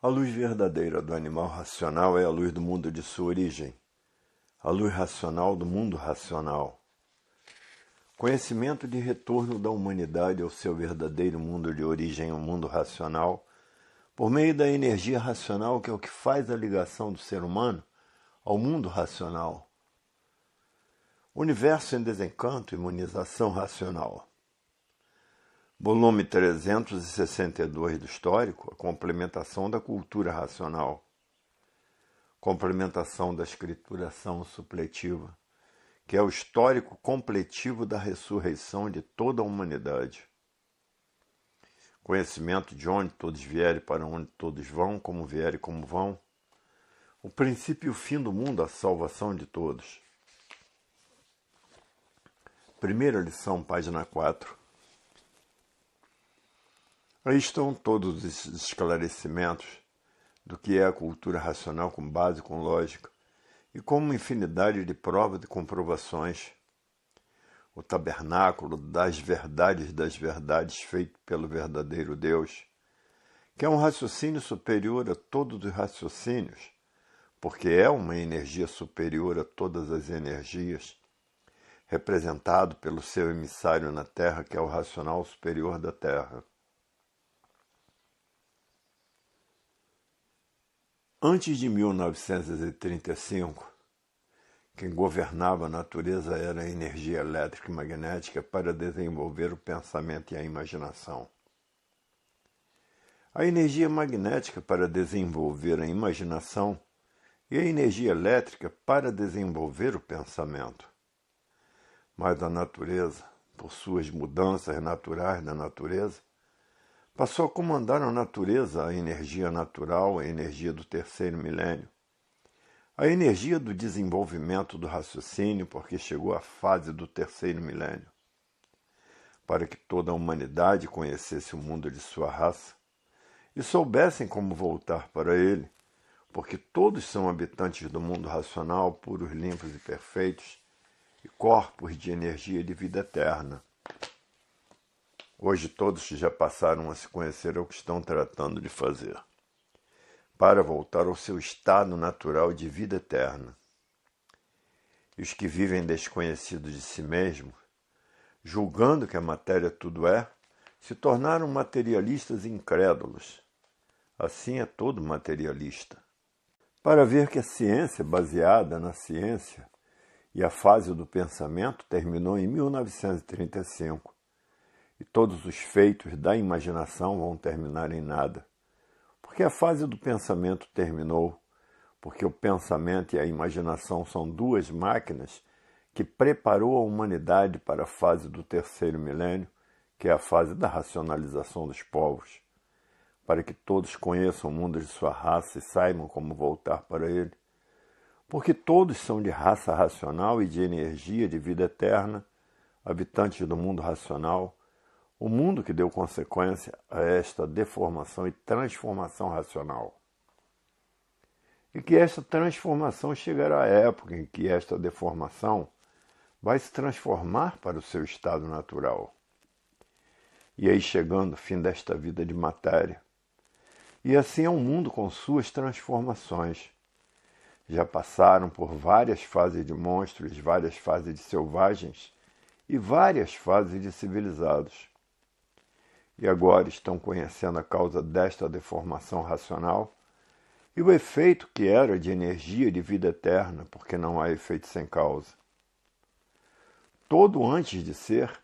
A luz verdadeira do animal racional é a luz do mundo de sua origem, a luz racional do mundo racional. Conhecimento de retorno da humanidade ao seu verdadeiro mundo de origem, o mundo racional, por meio da energia racional, que é o que faz a ligação do ser humano ao mundo racional. Universo em desencanto, imunização racional. Volume 362 do Histórico, a complementação da cultura racional. Complementação da escrituração supletiva, que é o histórico completivo da ressurreição de toda a humanidade. Conhecimento de onde todos vierem, para onde todos vão, como vierem e como vão. O princípio e o fim do mundo, a salvação de todos. Primeira lição, página 4. Aí estão todos esses esclarecimentos do que é a cultura racional com base, com lógica, e com uma infinidade de provas e comprovações. O tabernáculo das verdades feito pelo verdadeiro Deus, que é um raciocínio superior a todos os raciocínios, porque é uma energia superior a todas as energias, representado pelo seu emissário na Terra, que é o racional superior da Terra. Antes de 1935, quem governava a natureza era a energia elétrica e magnética para desenvolver o pensamento e a imaginação. A energia magnética para desenvolver a imaginação e a energia elétrica para desenvolver o pensamento. Mas a natureza, por suas mudanças naturais da natureza, passou a comandar a natureza, a energia natural, a energia do terceiro milênio, a energia do desenvolvimento do raciocínio, porque chegou à fase do terceiro milênio, para que toda a humanidade conhecesse o mundo de sua raça e soubessem como voltar para ele, porque todos são habitantes do mundo racional, puros, limpos e perfeitos, e corpos de energia de vida eterna. Hoje todos já passaram a se conhecer o que estão tratando de fazer, para voltar ao seu estado natural de vida eterna. E os que vivem desconhecidos de si mesmos, julgando que a matéria tudo é, se tornaram materialistas incrédulos. Assim é todo materialista. Para ver que a ciência, baseada na ciência, e a fase do pensamento terminou em 1935. E todos os feitos da imaginação vão terminar em nada. Porque a fase do pensamento terminou, porque o pensamento e a imaginação são duas máquinas que preparou a humanidade para a fase do terceiro milênio, que é a fase da racionalização dos povos, para que todos conheçam o mundo de sua raça e saibam como voltar para ele. Porque todos são de raça racional e de energia de vida eterna, habitantes do mundo racional, o mundo que deu consequência a esta deformação e transformação racional. E que esta transformação chegará à época em que esta deformação vai se transformar para o seu estado natural. E aí chegando o fim desta vida de matéria. E assim é um mundo com suas transformações. Já passaram por várias fases de monstros, várias fases de selvagens e várias fases de civilizados. E agora estão conhecendo a causa desta deformação racional e o efeito que era de energia de vida eterna, porque não há efeito sem causa. Todo antes de ser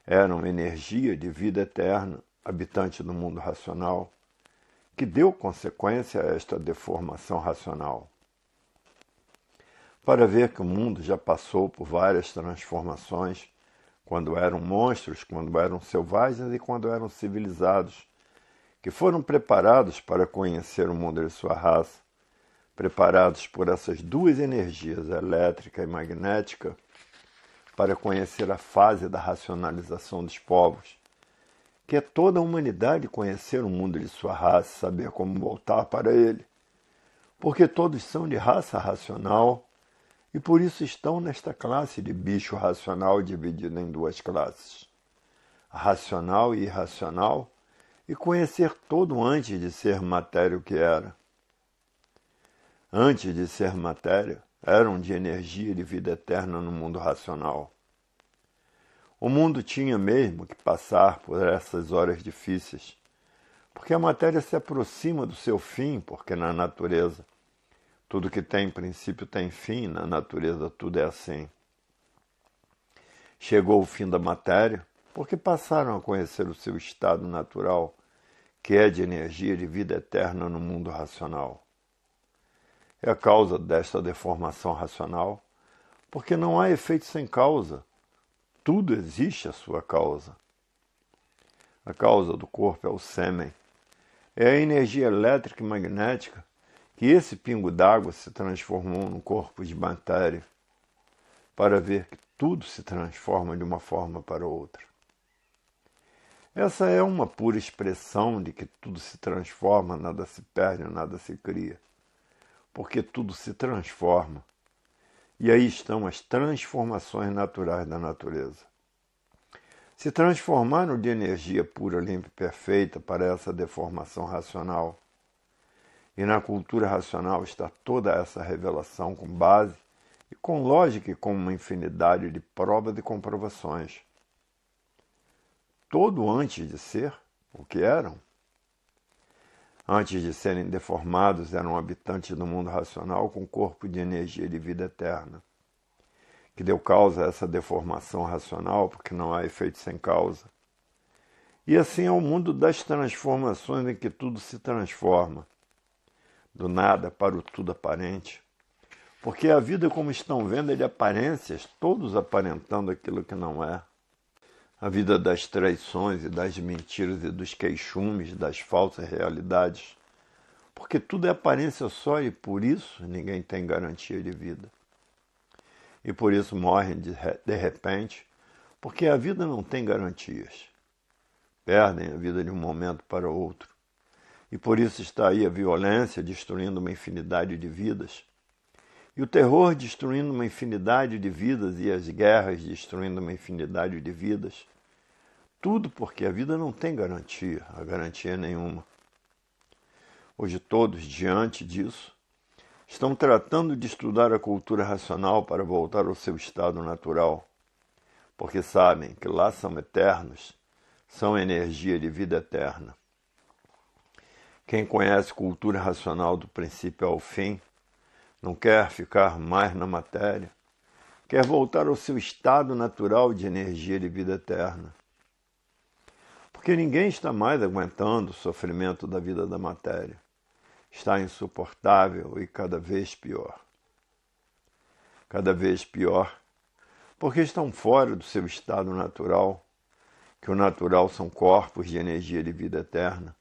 era uma energia de vida eterna, habitante do mundo racional, que deu consequência a esta deformação racional. Para ver que o mundo já passou por várias transformações, quando eram monstros, quando eram selvagens e quando eram civilizados, que foram preparados para conhecer o mundo de sua raça, preparados por essas duas energias, elétrica e magnética, para conhecer a fase da racionalização dos povos, que é toda a humanidade conhecer o mundo de sua raça, saber como voltar para ele, porque todos são de raça racional, e por isso estão nesta classe de bicho racional dividida em duas classes, racional e irracional, e conhecer todo antes de ser matéria o que era. Antes de ser matéria, eram de energia e de vida eterna no mundo racional. O mundo tinha mesmo que passar por essas horas difíceis, porque a matéria se aproxima do seu fim, porque na natureza tudo que tem princípio tem fim, na natureza tudo é assim. Chegou o fim da matéria, porque passaram a conhecer o seu estado natural, que é de energia e de vida eterna no mundo racional. É a causa desta deformação racional, porque não há efeito sem causa. Tudo existe a sua causa. A causa do corpo é o sêmen. É a energia elétrica e magnética que esse pingo d'água se transformou num corpo de matéria, para ver que tudo se transforma de uma forma para outra. Essa é uma pura expressão de que tudo se transforma, nada se perde, nada se cria. Porque tudo se transforma. E aí estão as transformações naturais da natureza. Se transformaram de energia pura, limpa e perfeita para essa deformação racional. E na cultura racional está toda essa revelação com base e com lógica e com uma infinidade de provas e comprovações. Todo antes de ser o que eram. Antes de serem deformados, eram habitantes do mundo racional com corpo de energia e de vida eterna, que deu causa a essa deformação racional, porque não há efeito sem causa. E assim é o mundo das transformações em que tudo se transforma, do nada para o tudo aparente. Porque a vida, como estão vendo, é de aparências, todos aparentando aquilo que não é. A vida das traições e das mentiras e dos queixumes, das falsas realidades. Porque tudo é aparência só e por isso ninguém tem garantia de vida. E por isso morrem de repente, porque a vida não tem garantias. Perdem a vida de um momento para outro. E por isso está aí a violência destruindo uma infinidade de vidas. E o terror destruindo uma infinidade de vidas e as guerras destruindo uma infinidade de vidas. Tudo porque a vida não tem garantia, a garantia é nenhuma. Hoje todos, diante disso, estão tratando de estudar a cultura racional para voltar ao seu estado natural, porque sabem que lá são eternos, são energia de vida eterna. Quem conhece cultura racional do princípio ao fim, não quer ficar mais na matéria, quer voltar ao seu estado natural de energia de vida eterna. Porque ninguém está mais aguentando o sofrimento da vida da matéria. Está insuportável e cada vez pior. Cada vez pior, porque estão fora do seu estado natural, que o natural são corpos de energia de vida eterna,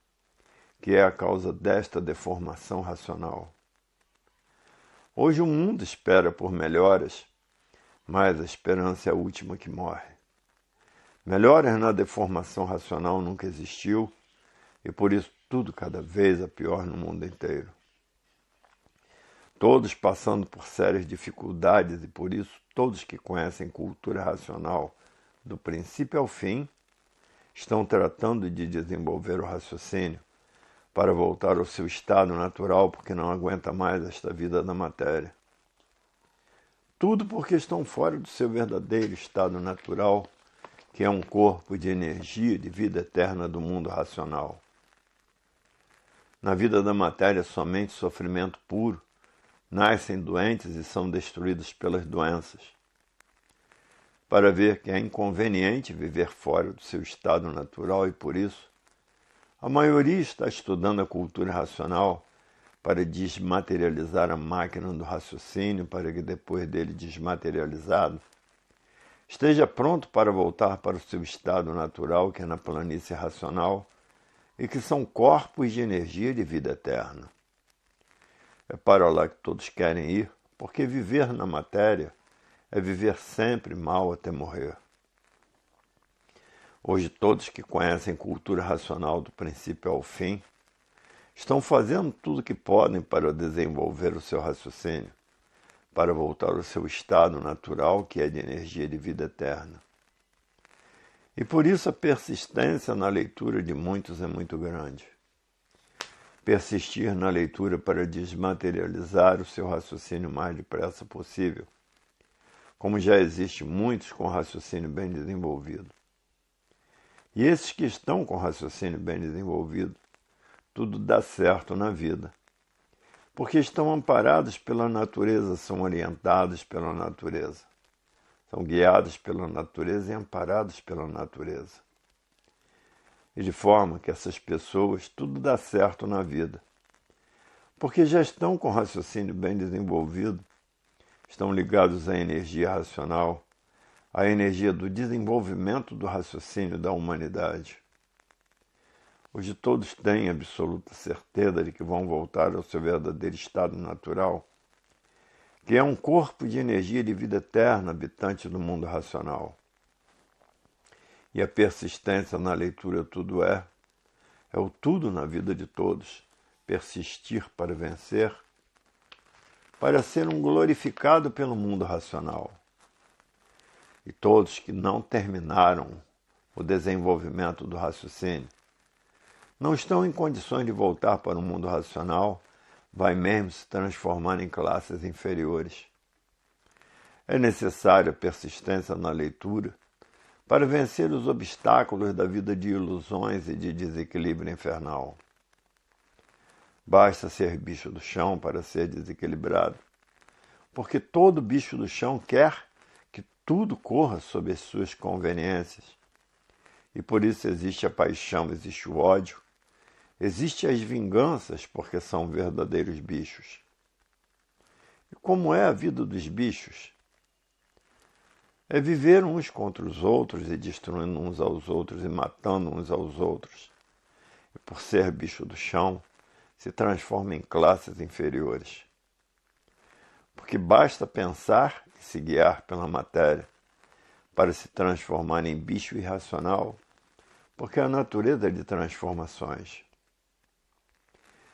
que é a causa desta deformação racional. Hoje o mundo espera por melhoras, mas a esperança é a última que morre. Melhoras na deformação racional nunca existiu, e por isso tudo cada vez é pior no mundo inteiro. Todos passando por sérias dificuldades e por isso todos que conhecem cultura racional do princípio ao fim estão tratando de desenvolver o raciocínio para voltar ao seu estado natural porque não aguenta mais esta vida da matéria. Tudo porque estão fora do seu verdadeiro estado natural, que é um corpo de energia de vida eterna do mundo racional. Na vida da matéria, somente sofrimento puro, nascem doentes e são destruídos pelas doenças. Para ver que é inconveniente viver fora do seu estado natural e por isso, a maioria está estudando a cultura racional para desmaterializar a máquina do raciocínio para que depois dele desmaterializado, esteja pronto para voltar para o seu estado natural, que é na planície racional, e que são corpos de energia de vida eterna. É para lá que todos querem ir, porque viver na matéria é viver sempre mal até morrer. Hoje todos que conhecem cultura racional do princípio ao fim estão fazendo tudo o que podem para desenvolver o seu raciocínio, para voltar ao seu estado natural, que é de energia de vida eterna. E por isso a persistência na leitura de muitos é muito grande. Persistir na leitura para desmaterializar o seu raciocínio o mais depressa possível, como já existe muitos com raciocínio bem desenvolvido. E esses que estão com raciocínio bem desenvolvido, tudo dá certo na vida, porque estão amparados pela natureza, são orientados pela natureza, são guiados pela natureza e amparados pela natureza. E de forma que essas pessoas tudo dá certo na vida, porque já estão com raciocínio bem desenvolvido, estão ligados à energia racional, à energia do desenvolvimento do raciocínio da humanidade. Hoje todos têm absoluta certeza de que vão voltar ao seu verdadeiro estado natural, que é um corpo de energia de vida eterna habitante do mundo racional. E a persistência na leitura tudo é o tudo na vida de todos, persistir para vencer, para ser um glorificado pelo mundo racional. E todos que não terminaram o desenvolvimento do raciocínio, não estão em condições de voltar para o mundo racional, vai mesmo se transformar em classes inferiores. É necessária a persistência na leitura para vencer os obstáculos da vida de ilusões e de desequilíbrio infernal. Basta ser bicho do chão para ser desequilibrado, porque todo bicho do chão quer que tudo corra sob as suas conveniências. E por isso existe a paixão, existe o ódio, existe as vinganças, porque são verdadeiros bichos. E como é a vida dos bichos? É viver uns contra os outros e destruindo uns aos outros e matando uns aos outros. E por ser bicho do chão, se transforma em classes inferiores. Porque basta pensar e se guiar pela matéria para se transformar em bicho irracional, porque a natureza é de transformações.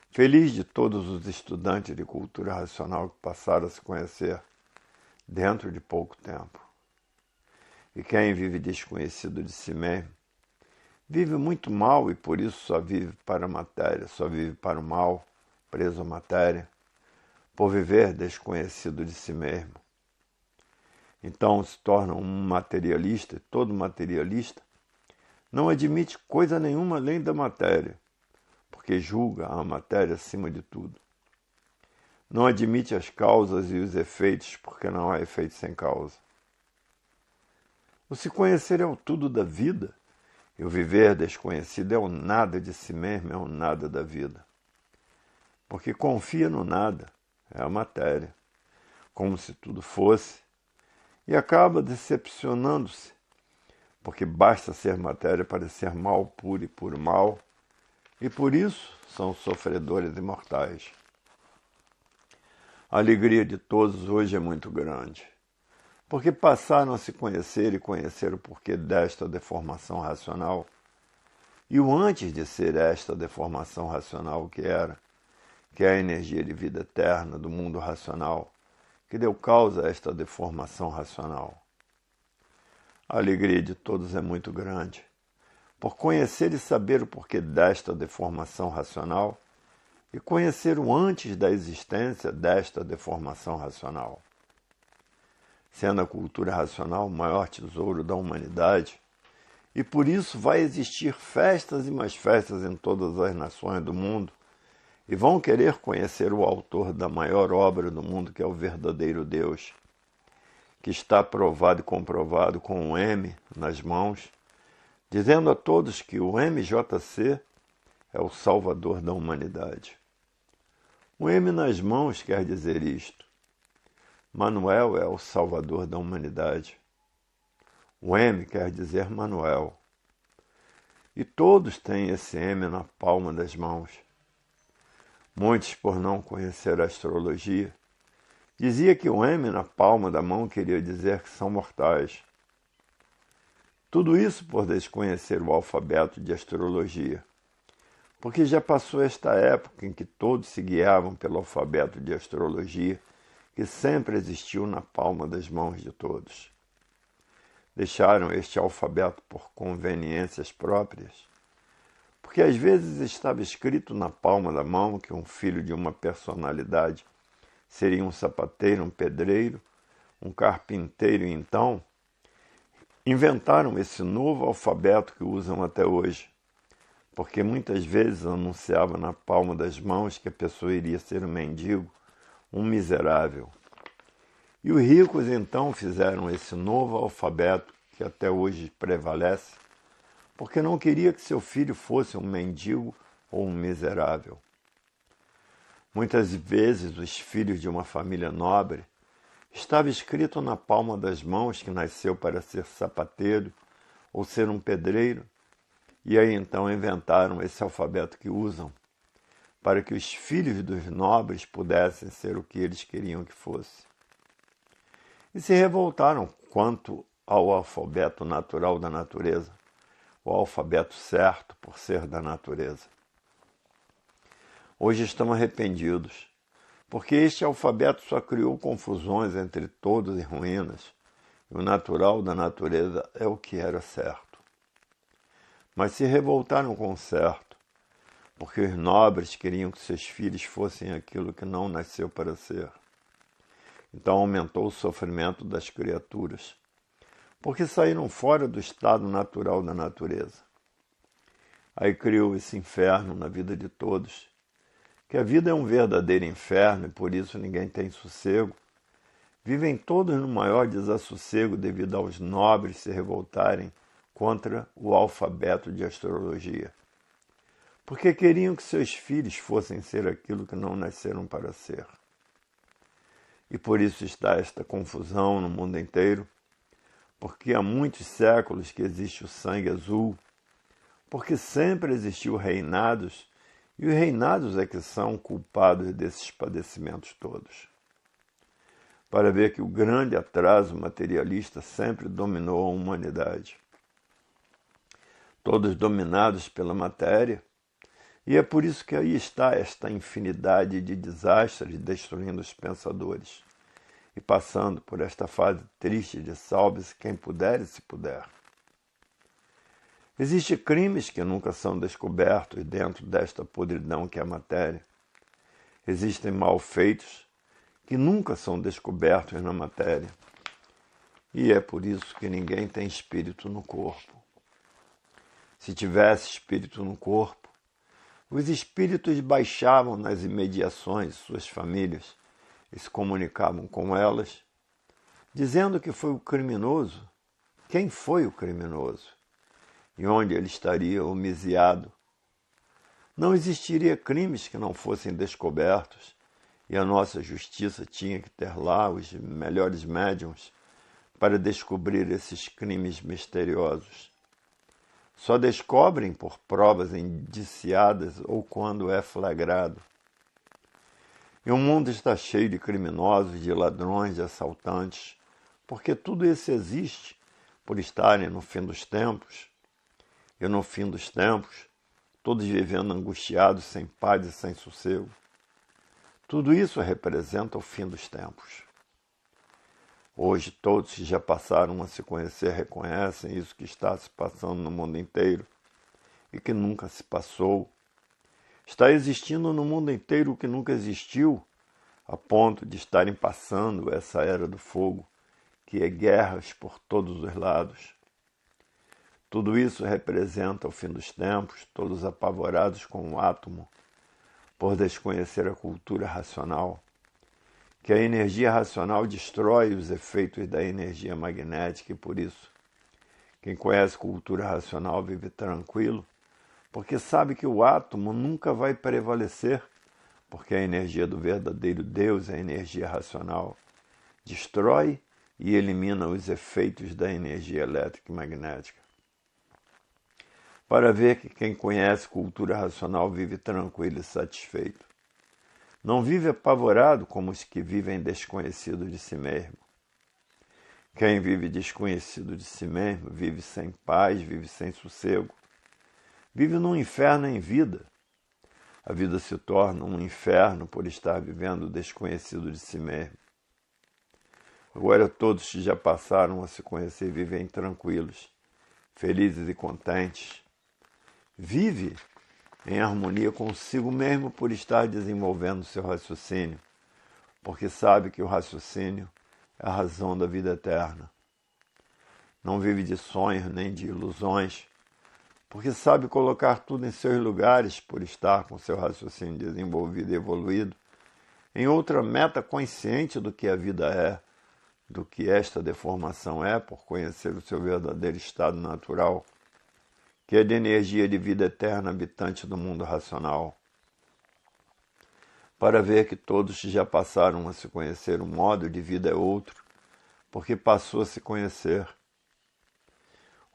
Feliz de todos os estudantes de cultura racional que passaram a se conhecer dentro de pouco tempo. E quem vive desconhecido de si mesmo, vive muito mal e por isso só vive para a matéria, só vive para o mal, preso à matéria, por viver desconhecido de si mesmo. Então se torna um materialista, e todo materialista não admite coisa nenhuma além da matéria, porque julga a matéria acima de tudo. Não admite as causas e os efeitos, porque não há efeito sem causa. O se conhecer é o tudo da vida, e o viver desconhecido é o nada de si mesmo, é o nada da vida. Porque confia no nada, é a matéria, como se tudo fosse, e acaba decepcionando-se, porque basta ser matéria para ser mal puro e puro mal, e por isso são sofredores imortais. A alegria de todos hoje é muito grande, porque passaram a se conhecer e conhecer o porquê desta deformação racional, e o antes de ser esta deformação racional que era, que é a energia de vida eterna do mundo racional, que deu causa a esta deformação racional. A alegria de todos é muito grande, por conhecer e saber o porquê desta deformação racional e conhecer o antes da existência desta deformação racional. Sendo a cultura racional o maior tesouro da humanidade, e por isso vai existir festas e mais festas em todas as nações do mundo, e vão querer conhecer o autor da maior obra do mundo, que é o verdadeiro Deus, que está provado e comprovado com um M nas mãos, dizendo a todos que o MJC é o salvador da humanidade. O M nas mãos quer dizer isto. Manuel é o salvador da humanidade. O M quer dizer Manuel. E todos têm esse M na palma das mãos. Muitos, por não conhecer a astrologia, dizia que o M na palma da mão queria dizer que são mortais. Tudo isso por desconhecer o alfabeto de astrologia, porque já passou esta época em que todos se guiavam pelo alfabeto de astrologia, que sempre existiu na palma das mãos de todos. deixaram este alfabeto por conveniências próprias, porque às vezes estava escrito na palma da mão que um filho de uma personalidade seria um sapateiro, um pedreiro, um carpinteiro, e então inventaram esse novo alfabeto que usam até hoje, porque muitas vezes anunciava na palma das mãos que a pessoa iria ser um mendigo, um miserável. E os ricos então fizeram esse novo alfabeto que até hoje prevalece, porque não queria que seu filho fosse um mendigo ou um miserável. Muitas vezes os filhos de uma família nobre estava escrito na palma das mãos que nasceu para ser sapateiro ou ser um pedreiro, e aí então inventaram esse alfabeto que usam, para que os filhos dos nobres pudessem ser o que eles queriam que fosse. E se revoltaram quanto ao alfabeto natural da natureza, o alfabeto certo por ser da natureza. Hoje estão arrependidos, porque este alfabeto só criou confusões entre todos e ruínas, e o natural da natureza é o que era certo. Mas se revoltaram com o certo, porque os nobres queriam que seus filhos fossem aquilo que não nasceu para ser. Então aumentou o sofrimento das criaturas, porque saíram fora do estado natural da natureza. Aí criou esse inferno na vida de todos, que a vida é um verdadeiro inferno e por isso ninguém tem sossego. Vivem todos no maior desassossego devido aos nobres se revoltarem contra o alfabeto de astrologia, porque queriam que seus filhos fossem ser aquilo que não nasceram para ser. E por isso está esta confusão no mundo inteiro, porque há muitos séculos que existe o sangue azul, porque sempre existiu reinados, e os reinados é que são culpados desses padecimentos todos. Para ver que o grande atraso materialista sempre dominou a humanidade. Todos dominados pela matéria, e é por isso que aí está esta infinidade de desastres destruindo os pensadores e passando por esta fase triste de salve-se quem puder e se puder. Existem crimes que nunca são descobertos dentro desta podridão que é a matéria. Existem malfeitos que nunca são descobertos na matéria. E é por isso que ninguém tem espírito no corpo. Se tivesse espírito no corpo, os espíritos baixavam nas imediações de suas famílias e se comunicavam com elas, dizendo que foi o criminoso, quem foi o criminoso e onde ele estaria homiziado. Não existiria crimes que não fossem descobertos, e a nossa justiça tinha que ter lá os melhores médiuns para descobrir esses crimes misteriosos. Só descobrem por provas indiciadas ou quando é flagrado. E o mundo está cheio de criminosos, de ladrões, de assaltantes, porque tudo isso existe por estarem no fim dos tempos. E no fim dos tempos, todos vivendo angustiados, sem paz e sem sossego. Tudo isso representa o fim dos tempos. Hoje todos que já passaram a se conhecer reconhecem isso que está se passando no mundo inteiro e que nunca se passou. Está existindo no mundo inteiro o que nunca existiu, a ponto de estarem passando essa era do fogo, que é guerras por todos os lados. Tudo isso representa o fim dos tempos, todos apavorados com o átomo, por desconhecer a cultura racional, que a energia racional destrói os efeitos da energia magnética e por isso quem conhece cultura racional vive tranquilo, porque sabe que o átomo nunca vai prevalecer, porque a energia do verdadeiro Deus, a energia racional, destrói e elimina os efeitos da energia elétrica e magnética. Para ver que quem conhece cultura racional vive tranquilo e satisfeito. Não vive apavorado como os que vivem desconhecidos de si mesmo. Quem vive desconhecido de si mesmo vive sem paz, vive sem sossego. Vive num inferno em vida. A vida se torna um inferno por estar vivendo desconhecido de si mesmo. Agora todos que já passaram a se conhecer vivem tranquilos, felizes e contentes. Vive em harmonia consigo mesmo por estar desenvolvendo seu raciocínio, porque sabe que o raciocínio é a razão da vida eterna. Não vive de sonhos nem de ilusões, porque sabe colocar tudo em seus lugares por estar com seu raciocínio desenvolvido e evoluído, em outra meta consciente do que a vida é, do que esta deformação é, por conhecer o seu verdadeiro estado natural, que é de energia de vida eterna habitante do mundo racional. Para ver que todos já passaram a se conhecer, o modo de vida é outro, porque passou a se conhecer.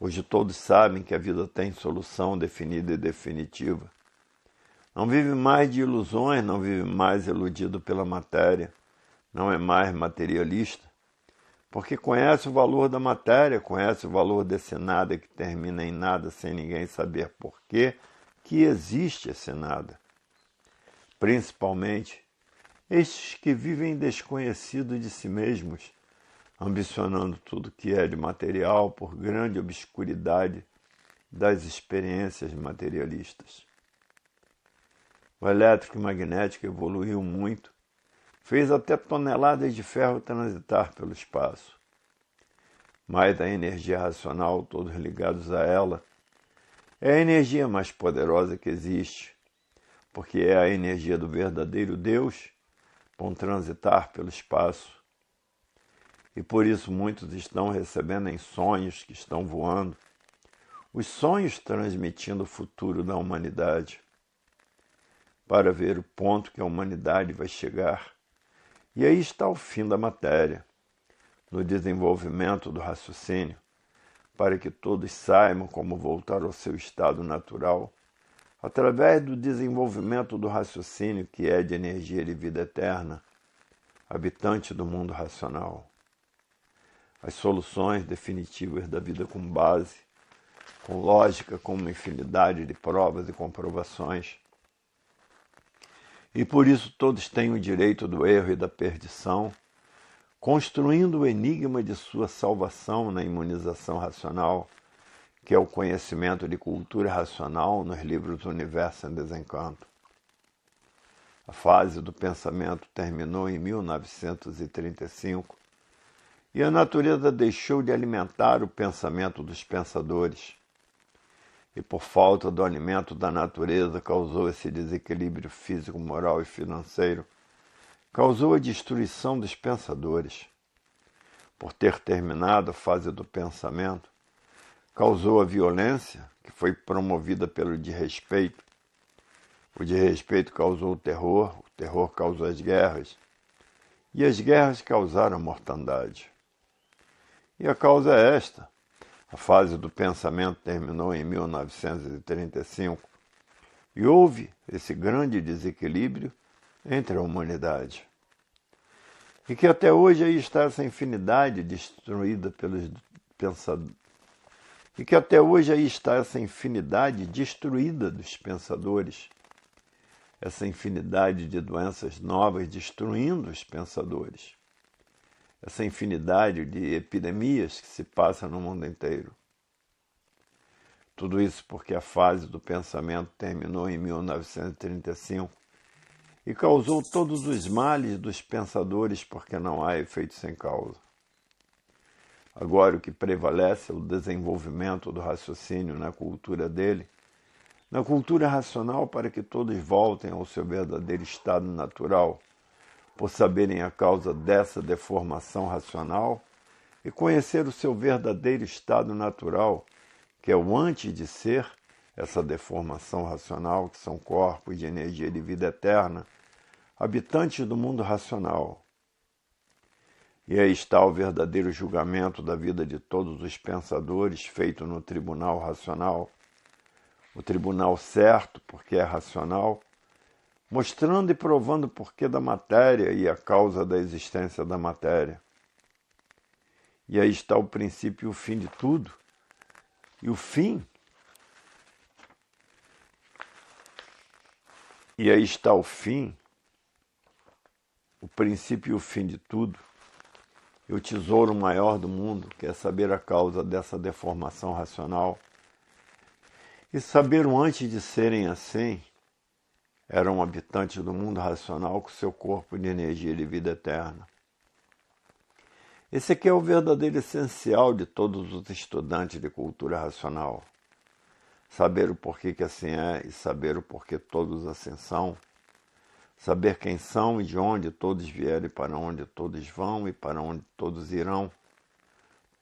Hoje todos sabem que a vida tem solução definida e definitiva. Não vive mais de ilusões, não vive mais iludido pela matéria, não é mais materialista, porque conhece o valor da matéria, conhece o valor desse nada que termina em nada sem ninguém saber por quê que existe esse nada. Principalmente estes que vivem desconhecidos de si mesmos, ambicionando tudo que é de material por grande obscuridade das experiências materialistas. O elétrico e magnético evoluiu muito, fez até toneladas de ferro transitar pelo espaço. Mas a energia racional, todos ligados a ela, é a energia mais poderosa que existe, porque é a energia do verdadeiro Deus, com transitar pelo espaço. E por isso muitos estão recebendo em sonhos que estão voando, os sonhos transmitindo o futuro da humanidade, para ver o ponto que a humanidade vai chegar. E aí está o fim da matéria, no desenvolvimento do raciocínio, para que todos saibam como voltar ao seu estado natural, através do desenvolvimento do raciocínio, que é de energia de vida eterna, habitante do mundo racional. As soluções definitivas da vida com base, com lógica, com uma infinidade de provas e comprovações. E por isso todos têm o direito do erro e da perdição, construindo o enigma de sua salvação na imunização racional, que é o conhecimento de cultura racional nos livros do Universo em Desencanto. A fase do pensamento terminou em 1935 e a natureza deixou de alimentar o pensamento dos pensadores. E por falta do alimento da natureza causou esse desequilíbrio físico, moral e financeiro, causou a destruição dos pensadores. Por ter terminado a fase do pensamento, causou a violência, que foi promovida pelo desrespeito. O desrespeito causou o terror causou as guerras, e as guerras causaram a mortandade. E a causa é esta. A fase do pensamento terminou em 1935 e houve esse grande desequilíbrio entre a humanidade. E que até hoje aí está essa infinidade destruída pelos pensadores. E que até hoje aí está essa infinidade destruída dos pensadores. Essa infinidade de doenças novas destruindo os pensadores. Essa infinidade de epidemias que se passa no mundo inteiro. Tudo isso porque a fase do pensamento terminou em 1935 e causou todos os males dos pensadores, porque não há efeito sem causa. Agora o que prevalece é o desenvolvimento do raciocínio na cultura dele, na cultura racional, para que todos voltem ao seu verdadeiro estado natural, por saberem a causa dessa deformação racional e conhecer o seu verdadeiro estado natural, que é o antes de ser essa deformação racional, que são corpos de energia de vida eterna, habitantes do mundo racional. E aí está o verdadeiro julgamento da vida de todos os pensadores, feito no tribunal racional, o tribunal certo, porque é racional, mostrando e provando o porquê da matéria e a causa da existência da matéria. E aí está o princípio e o fim de tudo. E o fim. E aí está o fim, o princípio e o fim de tudo. e o tesouro maior do mundo, que é saber a causa dessa deformação racional. E saberam antes de serem assim, eram habitantes do mundo racional com seu corpo de energia de vida eterna. Esse aqui é o verdadeiro essencial de todos os estudantes de cultura racional. Saber o porquê que assim é e saber o porquê todos assim são. Saber quem são e de onde todos vieram e para onde todos vão e para onde todos irão.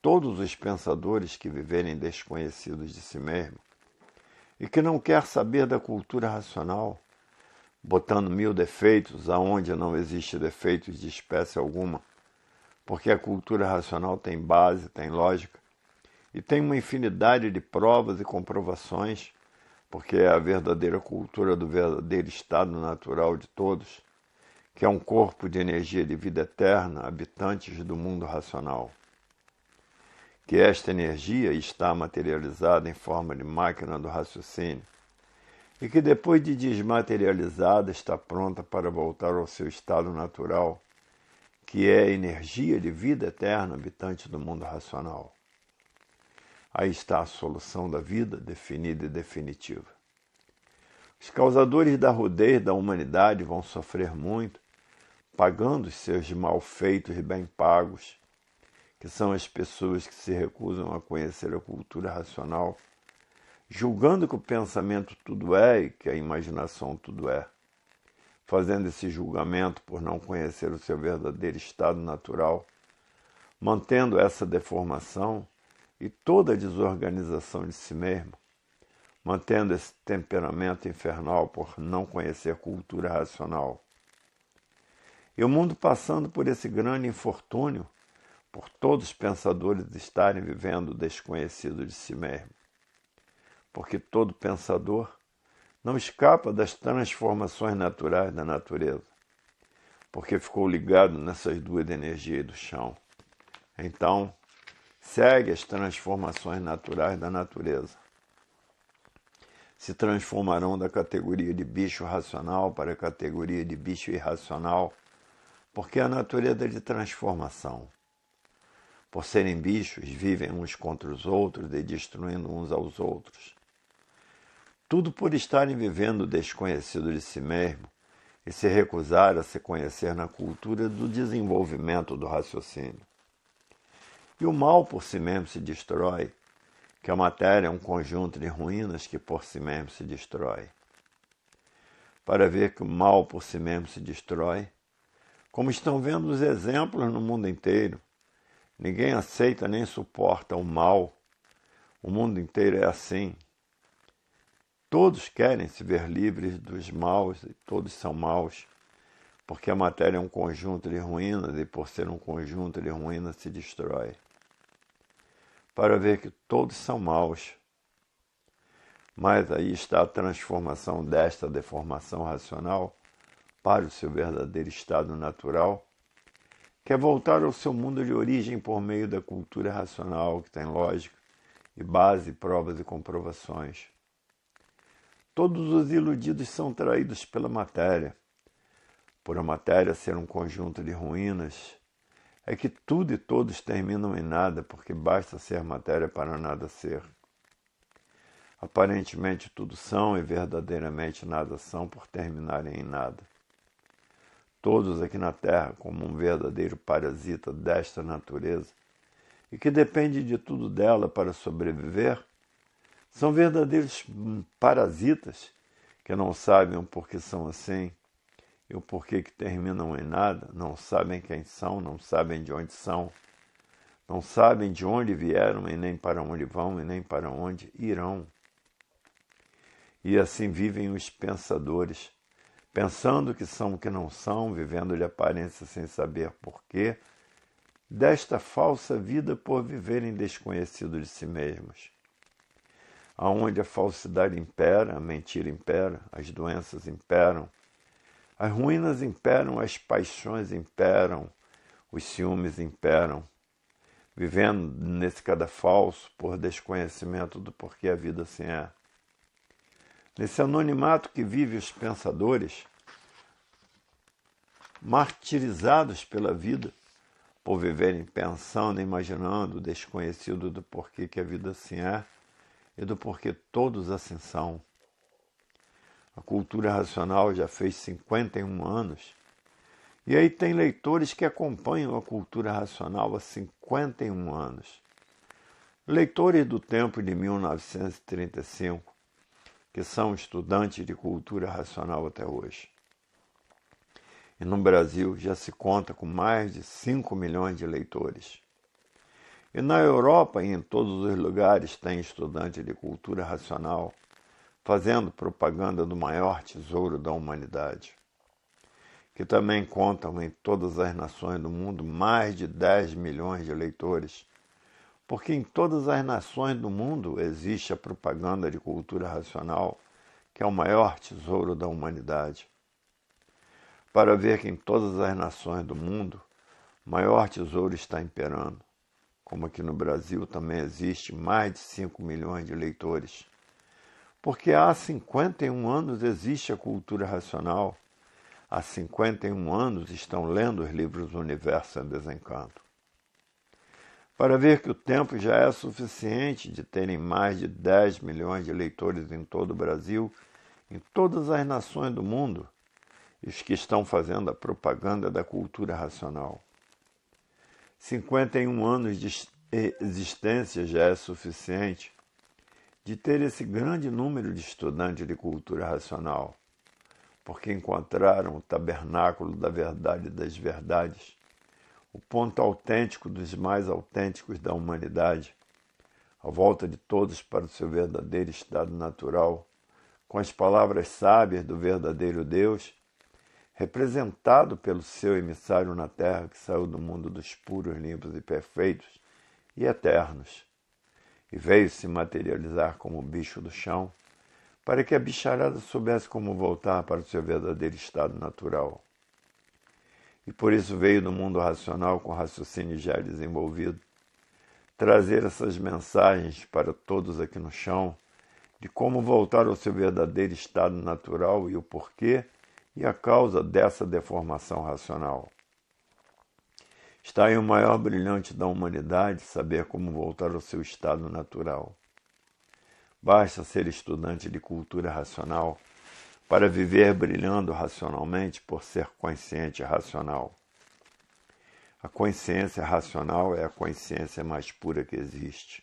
Todos os pensadores que viverem desconhecidos de si mesmos e que não quer saber da cultura racional, botando 1000 defeitos aonde não existe defeitos de espécie alguma, porque a cultura racional tem base, tem lógica, e tem uma infinidade de provas e comprovações, porque é a verdadeira cultura do verdadeiro estado natural de todos, que é um corpo de energia de vida eterna, habitantes do mundo racional. Que esta energia está materializada em forma de máquina do raciocínio, e que depois de desmaterializada está pronta para voltar ao seu estado natural, que é a energia de vida eterna habitante do mundo racional. Aí está a solução da vida, definida e definitiva. Os causadores da rudez da humanidade vão sofrer muito, pagando os seus malfeitos bem pagos, que são as pessoas que se recusam a conhecer a cultura racional, julgando que o pensamento tudo é e que a imaginação tudo é, fazendo esse julgamento por não conhecer o seu verdadeiro estado natural, mantendo essa deformação e toda a desorganização de si mesmo, mantendo esse temperamento infernal por não conhecer cultura racional. E o mundo passando por esse grande infortúnio, por todos os pensadores estarem vivendo desconhecido de si mesmo. Porque todo pensador não escapa das transformações naturais da natureza, porque ficou ligado nessas duas energias do chão. Então, segue as transformações naturais da natureza. Se transformarão da categoria de bicho racional para a categoria de bicho irracional, porque a natureza é de transformação. Por serem bichos, vivem uns contra os outros e destruindo uns aos outros. Tudo por estarem vivendo desconhecido de si mesmo e se recusar a se conhecer na cultura do desenvolvimento do raciocínio. E o mal por si mesmo se destrói, que a matéria é um conjunto de ruínas que por si mesmo se destrói. Para ver que o mal por si mesmo se destrói, como estão vendo os exemplos no mundo inteiro, ninguém aceita nem suporta o mal. O mundo inteiro é assim. Todos querem se ver livres dos maus e todos são maus, porque a matéria é um conjunto de ruínas e por ser um conjunto de ruínas se destrói. Para ver que todos são maus. Mas aí está a transformação desta deformação racional para o seu verdadeiro estado natural, que é voltar ao seu mundo de origem por meio da cultura racional, que tem lógica e base, provas e comprovações. Todos os iludidos são traídos pela matéria. Por a matéria ser um conjunto de ruínas, é que tudo e todos terminam em nada, porque basta ser matéria para nada ser. Aparentemente tudo são e verdadeiramente nada são por terminarem em nada. Todos aqui na Terra, como um verdadeiro parasita desta natureza, e que depende de tudo dela para sobreviver, são verdadeiros parasitas que não sabem o porquê são assim e o porquê que terminam em nada, não sabem quem são, não sabem de onde são, não sabem de onde vieram e nem para onde vão e nem para onde irão. E assim vivem os pensadores, pensando que são o que não são, vivendo de aparência sem saber porquê, desta falsa vida por viverem desconhecidos de si mesmos. Aonde a falsidade impera, a mentira impera, as doenças imperam, as ruínas imperam, as paixões imperam, os ciúmes imperam, vivendo nesse cadafalso por desconhecimento do porquê a vida assim é. Nesse anonimato que vive os pensadores, martirizados pela vida, por viverem pensando e imaginando o desconhecido do porquê que a vida assim é e do porquê todos assim são. A cultura racional já fez 51 anos, e aí tem leitores que acompanham a cultura racional há 51 anos. Leitores do tempo de 1935, que são estudantes de cultura racional até hoje. E no Brasil já se conta com mais de 5 milhões de leitores. E na Europa e em todos os lugares tem estudante de cultura racional fazendo propaganda do maior tesouro da humanidade, que também contam em todas as nações do mundo mais de 10 milhões de leitores, porque em todas as nações do mundo existe a propaganda de cultura racional, que é o maior tesouro da humanidade. Para ver que em todas as nações do mundo, o maior tesouro está imperando, como aqui no Brasil também existe mais de 5 milhões de leitores, porque há 51 anos existe a cultura racional, há 51 anos estão lendo os livros do Universo em Desencanto. Para ver que o tempo já é suficiente de terem mais de 10 milhões de leitores em todo o Brasil, em todas as nações do mundo, e os que estão fazendo a propaganda da cultura racional. 51 anos de existência já é suficiente de ter esse grande número de estudantes de cultura racional, porque encontraram o tabernáculo da verdade e das verdades, o ponto autêntico dos mais autênticos da humanidade, a volta de todos para o seu verdadeiro estado natural, com as palavras sábias do verdadeiro Deus, representado pelo seu emissário na terra que saiu do mundo dos puros, limpos e perfeitos e eternos, e veio se materializar como bicho do chão, para que a bicharada soubesse como voltar para o seu verdadeiro estado natural. E por isso veio do mundo racional, com raciocínio já desenvolvido, trazer essas mensagens para todos aqui no chão, de como voltar ao seu verdadeiro estado natural e o porquê e a causa dessa deformação racional. Está aí o maior brilhante da humanidade, saber como voltar ao seu estado natural. Basta ser estudante de cultura racional para viver brilhando racionalmente por ser consciente racional. A consciência racional é a consciência mais pura que existe.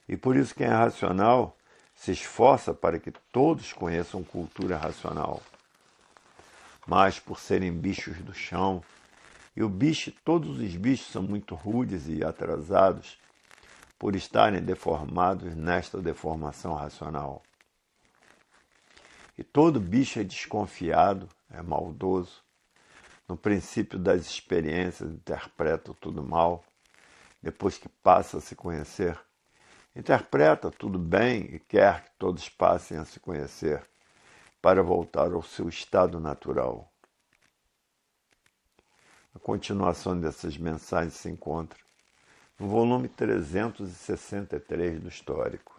E por isso quem é racional se esforça para que todos conheçam cultura racional. Mas por serem bichos do chão, e todos os bichos são muito rudes e atrasados por estarem deformados nesta deformação racional. E todo bicho é desconfiado, é maldoso. No princípio das experiências, interpreta tudo mal. Depois que passa a se conhecer, interpreta tudo bem e quer que todos passem a se conhecer para voltar ao seu estado natural. A continuação dessas mensagens se encontra no volume 363 do Histórico.